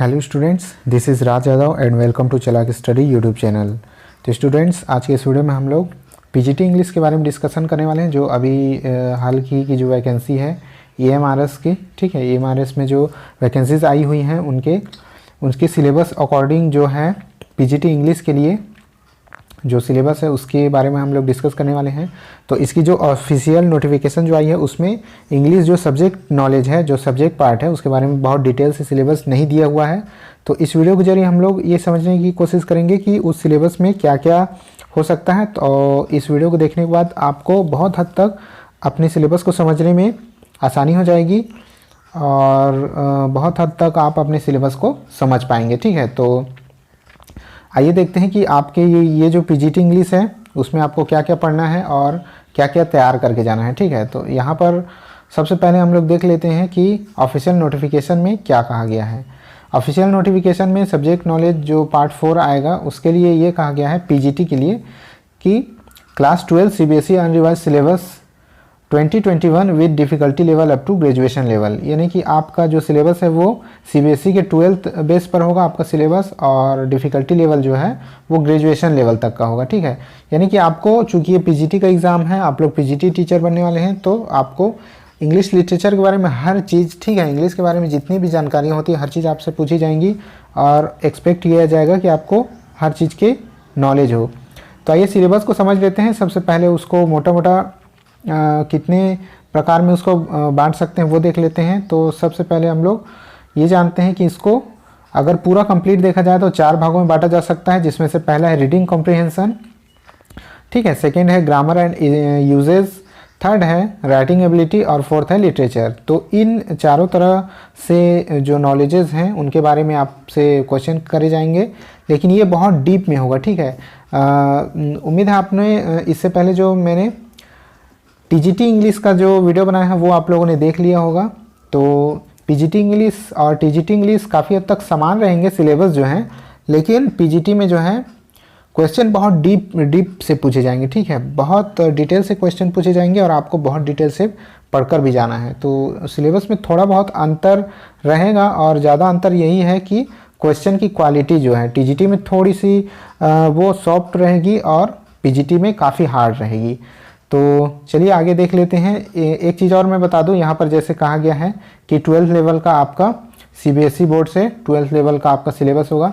Hello students, this is Raj Yadav and welcome to Chalak study YouTube channel. तो students, आज के इस वीडियो में हम लोग पीजीटी इंग्लिश के बारे में डिस्कशन करने वाले हैं, जो अभी हाल की जो वैकेंसी है EMRS की। ठीक है, EMRS में जो वैकेंसीज आई हुई हैं उनके सिलेबस अकॉर्डिंग जो है पीजीटी इंग्लिश के लिए जो सिलेबस है उसके बारे में हम लोग डिस्कस करने वाले हैं। तो इसकी जो ऑफिशियल नोटिफिकेशन जो आई है उसमें इंग्लिश जो सब्जेक्ट नॉलेज है, जो सब्जेक्ट पार्ट है, उसके बारे में बहुत डिटेल से सिलेबस नहीं दिया हुआ है। तो इस वीडियो के जरिए हम लोग ये समझने की कोशिश करेंगे कि उस सिलेबस में क्या क्या हो सकता है। तो इस वीडियो को देखने के बाद आपको बहुत हद तक अपने सिलेबस को समझने में आसानी हो जाएगी और बहुत हद तक आप अपने सिलेबस को समझ पाएंगे। ठीक है, तो आइए देखते हैं कि आपके ये जो पीजीटी इंग्लिश है उसमें आपको क्या क्या पढ़ना है और क्या क्या तैयार करके जाना है। ठीक है, तो यहाँ पर सबसे पहले हम लोग देख लेते हैं कि ऑफिशियल नोटिफिकेशन में क्या कहा गया है। ऑफिशियल नोटिफिकेशन में सब्जेक्ट नॉलेज जो पार्ट 4 आएगा उसके लिए ये कहा गया है पीजीटी के लिए कि class 12 CBSE unrevised syllabus 2021 with difficulty level up to graduation level, यानी कि आपका जो सिलेबस है वो CBSE के 12th बेस पर होगा आपका सिलेबस, और डिफ़िकल्टी लेवल जो है वो ग्रेजुएशन लेवल तक का होगा। ठीक है, यानी कि आपको, चूंकि ये पीजीटी का एग्ज़ाम है, आप लोग पीजीटी टीचर बनने वाले हैं, तो आपको इंग्लिश लिटरेचर के बारे में हर चीज़, ठीक है, इंग्लिश के बारे में जितनी भी जानकारियाँ होती है हर चीज़ आपसे पूछी जाएंगी और एक्सपेक्ट किया जाएगा कि आपको हर चीज़ की नॉलेज हो। तो आइए सिलेबस को समझ लेते हैं। सबसे पहले उसको मोटा मोटा कितने प्रकार में उसको बांट सकते हैं वो देख लेते हैं। तो सबसे पहले हम लोग ये जानते हैं कि इसको अगर पूरा कंप्लीट देखा जाए तो 4 भागों में बांटा जा सकता है, जिसमें से पहला है रीडिंग कॉम्प्रिहेंशन, ठीक है, सेकंड है ग्रामर एंड यूजेज, थर्ड है राइटिंग एबिलिटी और फोर्थ है लिटरेचर। तो इन चारों तरह से जो नॉलेजेस हैं उनके बारे में आपसे क्वेश्चन करे जाएंगे, लेकिन ये बहुत डीप में होगा। ठीक है, उम्मीद है आपने इससे पहले जो मैंने टीजीटी इंग्लिश का जो वीडियो बनाया है वो आप लोगों ने देख लिया होगा। तो पीजीटी इंग्लिश और टीजीटी इंग्लिश काफ़ी हद तक समान रहेंगे सिलेबस जो है, लेकिन पीजीटी में जो है क्वेश्चन बहुत डीप से पूछे जाएंगे। ठीक है, बहुत डिटेल से क्वेश्चन पूछे जाएंगे और आपको बहुत डिटेल से पढ़कर भी जाना है। तो सिलेबस में थोड़ा बहुत अंतर रहेगा और ज़्यादा अंतर यही है कि क्वेश्चन की क्वालिटी जो है टीजीटी में थोड़ी सी वो सॉफ्ट रहेगी और पीजीटी में काफ़ी हार्ड रहेगी। तो चलिए आगे देख लेते हैं। एक चीज़ और मैं बता दूं, यहाँ पर जैसे कहा गया है कि 12th लेवल का आपका CBSE बोर्ड से 12th लेवल का आपका सिलेबस होगा।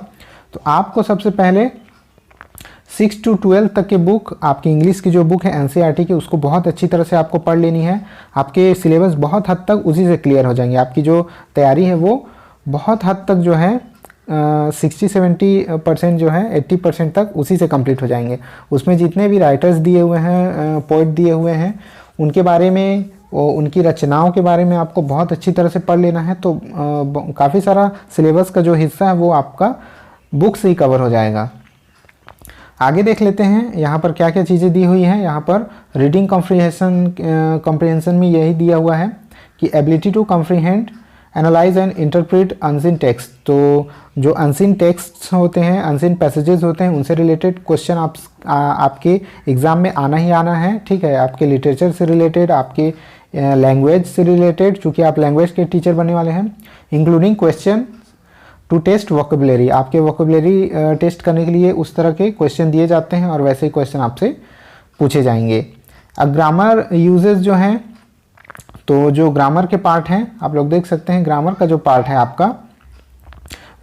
तो आपको सबसे पहले 6 to 12 तक के बुक, आपकी इंग्लिश की जो बुक है NCERT की, उसको बहुत अच्छी तरह से आपको पढ़ लेनी है। आपके सिलेबस बहुत हद तक उसी से क्लियर हो जाएंगे। आपकी जो तैयारी है वो बहुत हद तक जो है 60-70% जो है 80% तक उसी से कंप्लीट हो जाएंगे। उसमें जितने भी राइटर्स दिए हुए हैं, पोइट दिए हुए हैं, उनके बारे में, उनकी रचनाओं के बारे में आपको बहुत अच्छी तरह से पढ़ लेना है। तो काफ़ी सारा सिलेबस का जो हिस्सा है वो आपका बुक से ही कवर हो जाएगा। आगे देख लेते हैं यहाँ पर क्या क्या चीज़ें दी हुई हैं। यहाँ पर रीडिंग कॉम्प्रिहेंशन में यही दिया हुआ है कि ability to comprehend, analyse and interpret unseen text. तो जो अनसीन टेक्स्ट होते हैं, अनसीन पैसेजेस होते हैं, उनसे रिलेटेड क्वेश्चन आपके एग्ज़ाम में आना ही आना है। ठीक है, आपके लिटरेचर से रिलेटेड, आपके लैंग्वेज से रिलेटेड, चूँकि आप लैंग्वेज के टीचर बनने वाले हैं, including question to test vocabulary. आपके वोकेबुलरी टेस्ट करने के लिए उस तरह के क्वेश्चन दिए जाते हैं और वैसे ही क्वेश्चन आपसे पूछे जाएंगे। अब ग्रामर यूजेस जो हैं, तो जो ग्रामर के पार्ट हैं आप लोग देख सकते हैं, ग्रामर का जो पार्ट है आपका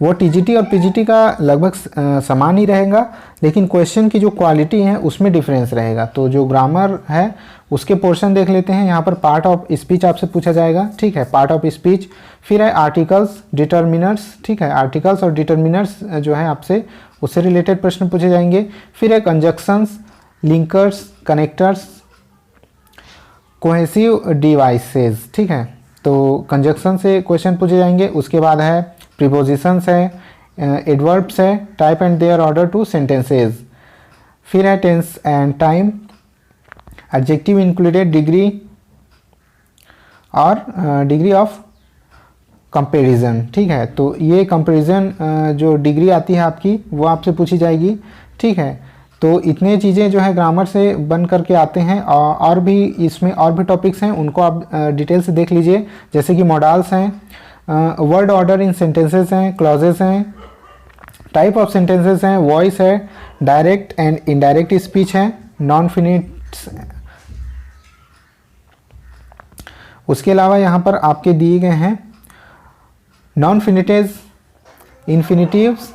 वो टीजीटी और पीजीटी का लगभग समान ही रहेगा, लेकिन क्वेश्चन की जो क्वालिटी है उसमें डिफरेंस रहेगा। तो जो ग्रामर है उसके पोर्शन देख लेते हैं। यहाँ पर पार्ट ऑफ स्पीच आपसे पूछा जाएगा। ठीक है, पार्ट ऑफ स्पीच, फिर है आर्टिकल्स, डिटर्मिनर्स। ठीक है, आर्टिकल्स और डिटर्मिनर्स जो है आपसे उससे रिलेटेड प्रश्न पूछे जाएंगे। फिर है conjunctions, linkers, connectors, cohesive devices. ठीक है, तो कंजक्शन से क्वेश्चन पूछे जाएंगे। उसके बाद है प्रीपोजिशंस है, एडवर्ब्स है, type and their order to sentences. फिर है tense and time, adjective included, degree और डिग्री ऑफ कंपैरिजन। ठीक है, तो ये कंपैरिजन जो डिग्री आती है आपकी वो आपसे पूछी जाएगी। ठीक है, तो इतने चीज़ें जो है ग्रामर से बन करके आते हैं और भी इसमें और भी टॉपिक्स हैं, उनको आप डिटेल से देख लीजिए। जैसे कि मॉडल्स हैं, वर्ड ऑर्डर इन सेंटेंसेस हैं, क्लॉजेस हैं, टाइप ऑफ सेंटेंसेस हैं, वॉइस है, डायरेक्ट एंड इनडायरेक्ट स्पीच है, नॉन फिनिट्स। उसके अलावा यहाँ पर आपके दिए गए हैं नॉन फिनिटेज, इन्फिनिटिव्स,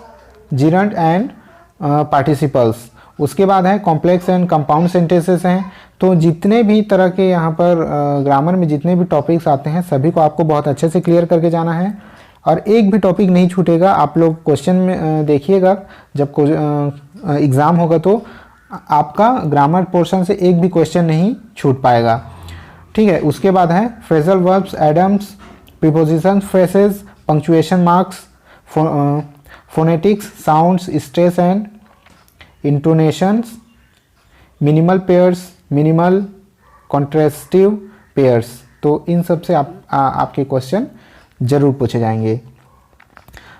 जिरंट एंड पार्टिसिपल्स। उसके बाद है कॉम्प्लेक्स एंड कंपाउंड सेंटेंसेस हैं। तो जितने भी तरह के यहाँ पर ग्रामर में जितने भी टॉपिक्स आते हैं सभी को आपको बहुत अच्छे से क्लियर करके जाना है, और एक भी टॉपिक नहीं छूटेगा। आप लोग क्वेश्चन में देखिएगा, जब एग्ज़ाम होगा तो आपका ग्रामर पोर्शन से एक भी क्वेश्चन नहीं छूट पाएगा, ठीक है। उसके बाद है phrasal verbs, idioms, preposition, phrases, punctuation marks, phonetics, sounds, stress and intonations, minimal pairs, minimal contrastive pairs. तो इन सब से आपके क्वेश्चन जरूर पूछे जाएंगे।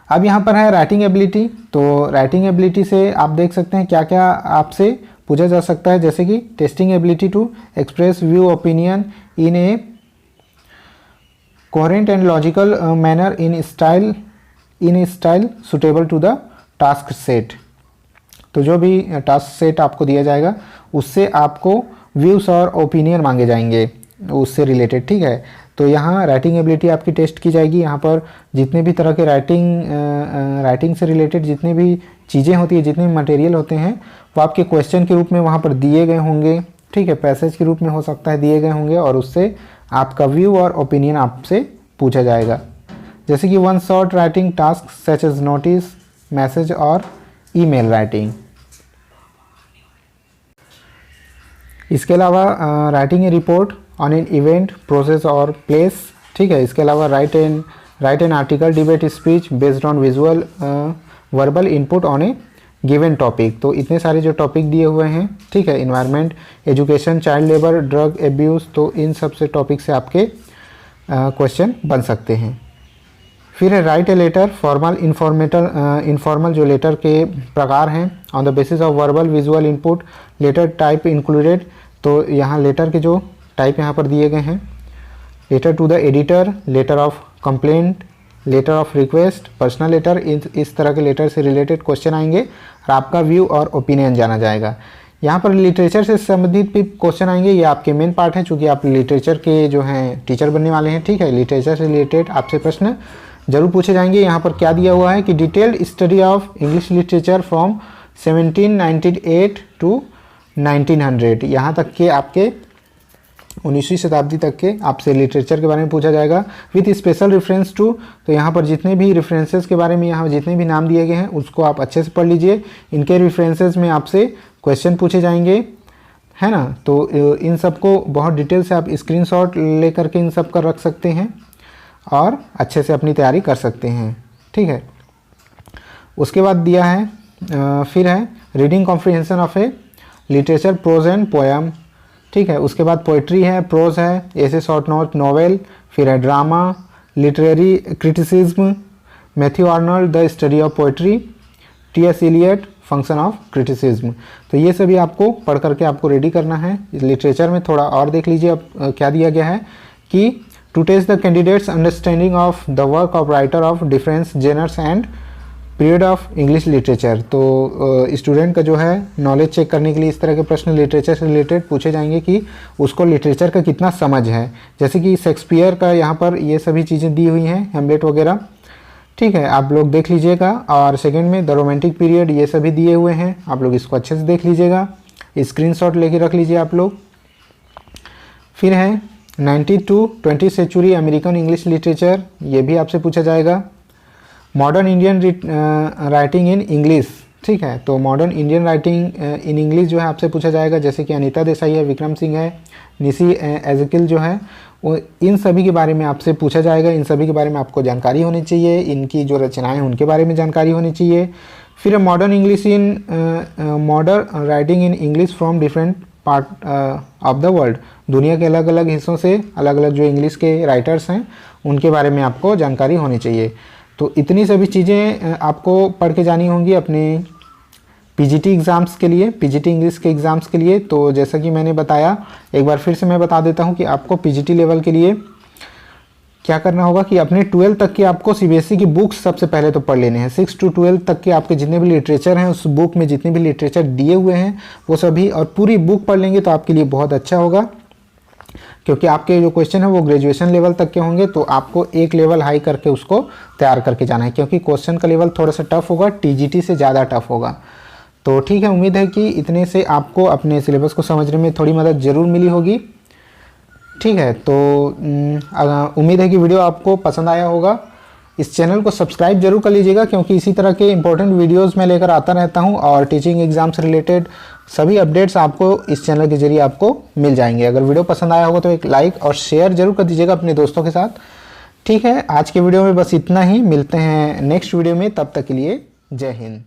अब यहाँ पर है राइटिंग एबिलिटी। तो राइटिंग एबिलिटी से आप देख सकते हैं क्या क्या आपसे पूछा जा सकता है, जैसे कि testing ability to express view opinion in a coherent and logical manner in a style suitable to the task set. तो जो भी टास्क सेट आपको दिया जाएगा उससे आपको व्यूज़ और ओपिनियन मांगे जाएंगे उससे रिलेटेड, ठीक है। तो यहाँ राइटिंग एबिलिटी आपकी टेस्ट की जाएगी। यहाँ पर जितने भी तरह के राइटिंग से रिलेटेड जितनी भी चीज़ें होती है, जितने भी मटेरियल होते हैं वो आपके क्वेश्चन के रूप में वहाँ पर दिए गए होंगे, ठीक है। पैसेज के रूप में हो सकता है दिए गए होंगे, और उससे आपका व्यू और ओपिनियन आपसे पूछा जाएगा। जैसे कि one short writing task such as notice, message और ईमेल राइटिंग। इसके अलावा writing a report on an event, process और प्लेस, ठीक है। इसके अलावा write an article, debate, speech based on visual verbal input on a given topic. तो इतने सारे जो टॉपिक दिए हुए हैं, ठीक है। Environment, education, child labour, drug abuse, तो इन सब से टॉपिक से आपके क्वेश्चन बन सकते हैं। फिर है write a letter, formal, informal जो लेटर के प्रकार हैं, on the basis of verbal visual input, letter type included. तो यहाँ लेटर के जो टाइप यहाँ पर दिए गए हैं, letter to the editor, letter of complaint, letter of request, personal letter, इस तरह के लेटर से रिलेटेड क्वेश्चन आएंगे और आपका व्यू और ओपिनियन जाना जाएगा। यहाँ पर लिटरेचर से संबंधित भी क्वेश्चन आएंगे, ये आपके मेन पार्ट है, चूँकि आप लिटरेचर के जो हैं टीचर बनने वाले हैं, ठीक है। लिटरेचर से रिलेटेड आपसे प्रश्न जरूर पूछे जाएंगे। यहाँ पर क्या दिया हुआ है कि detailed study of English literature from 1798 to 1900, यहाँ तक के आपके 19वीं शताब्दी तक के आपसे लिटरेचर के बारे में पूछा जाएगा, विथ स्पेशल रेफरेंस टू। तो यहाँ पर जितने भी रेफरेंसेस के बारे में यहाँ जितने भी नाम दिए गए हैं उसको आप अच्छे से पढ़ लीजिए। इनके रेफरेंसेस में आपसे क्वेश्चन पूछे जाएंगे, है ना। तो इन सब को बहुत डिटेल से आप स्क्रीनशॉट लेकर के इन सब का रख सकते हैं और अच्छे से अपनी तैयारी कर सकते हैं, ठीक है। उसके बाद दिया है फिर है reading comprehension of a literature, prose and poem, ठीक है। उसके बाद पोइट्री है, प्रोज है, ऐसे, शॉर्ट नोट, नॉवेल, फिर है drama, literary criticism, Matthew Arnold the study of poetry, T S. Eliot function of criticism. तो ये सभी आपको पढ़ करके आपको रेडी करना है। लिटरेचर में थोड़ा और देख लीजिए अब क्या दिया गया है कि to test the candidates understanding of the work of writer of difference genres and period of English literature. तो स्टूडेंट का जो है नॉलेज चेक करने के लिए इस तरह के प्रश्न लिटरेचर से रिलेटेड पूछे जाएंगे कि उसको लिटरेचर का कितना समझ है। जैसे कि शेक्सपियर का यहाँ पर ये सभी चीज़ें दी हुई हैं, हैमलेट वगैरह, ठीक है। आप लोग देख लीजिएगा। और सेकंड में द रोमांटिक पीरियड, ये सभी दिए हुए हैं, आप लोग इसको अच्छे से देख लीजिएगा, स्क्रीनशॉट लेके रख लीजिए आप लोग। फिर है 19th to 20th century American English literature, ये भी आपसे पूछा जाएगा। Modern Indian writing in English, ठीक है। तो modern Indian writing in English जो है आपसे पूछा जाएगा, जैसे कि अनीता देसाई है, विक्रम सिंह है, निशी एज़ेकिल जो है, वो इन सभी के बारे में आपसे पूछा जाएगा। इन सभी के बारे में आपको जानकारी होनी चाहिए, इनकी जो रचनाएं हैं उनके बारे में जानकारी होनी चाहिए। फिर modern English in modern writing in English from different part of the world, दुनिया के अलग अलग हिस्सों से अलग अलग जो इंग्लिश के राइटर्स हैं उनके बारे में आपको जानकारी होनी चाहिए। तो इतनी सभी चीज़ें आपको पढ़ के जानी होंगी अपने पीजीटी एग्ज़ाम्स के लिए, पीजीटी इंग्लिश के एग्ज़ाम्स के लिए। तो जैसा कि मैंने बताया, एक बार फिर से मैं बता देता हूं कि आपको पीजीटी लेवल के लिए क्या करना होगा कि अपने 12 तक की आपको सीबीएसई की बुक्स सबसे पहले तो पढ़ लेने हैं। 6 to 12 तक के आपके जितने भी लिटरेचर हैं उस बुक में जितने भी लिटरेचर दिए हुए हैं वो सभी और पूरी बुक पढ़ लेंगे तो आपके लिए बहुत अच्छा होगा, क्योंकि आपके जो क्वेश्चन है वो ग्रेजुएशन लेवल तक के होंगे, तो आपको एक लेवल हाई करके उसको तैयार करके जाना है, क्योंकि क्वेश्चन का लेवल थोड़ा सा टफ होगा, टीजीटी से ज़्यादा टफ होगा। तो ठीक है, उम्मीद है कि इतने से आपको अपने सिलेबस को समझने में थोड़ी मदद ज़रूर मिली होगी। ठीक है, तो उम्मीद है कि वीडियो आपको पसंद आया होगा। इस चैनल को सब्सक्राइब जरूर कर लीजिएगा, क्योंकि इसी तरह के इंपॉर्टेंट वीडियोस मैं लेकर आता रहता हूं और टीचिंग एग्जाम से रिलेटेड सभी अपडेट्स आपको इस चैनल के जरिए आपको मिल जाएंगे। अगर वीडियो पसंद आया होगा तो एक लाइक और शेयर जरूर कर दीजिएगा अपने दोस्तों के साथ। ठीक है, आज के वीडियो में बस इतना ही, मिलते हैं नेक्स्ट वीडियो में, तब तक के लिए जय हिंद।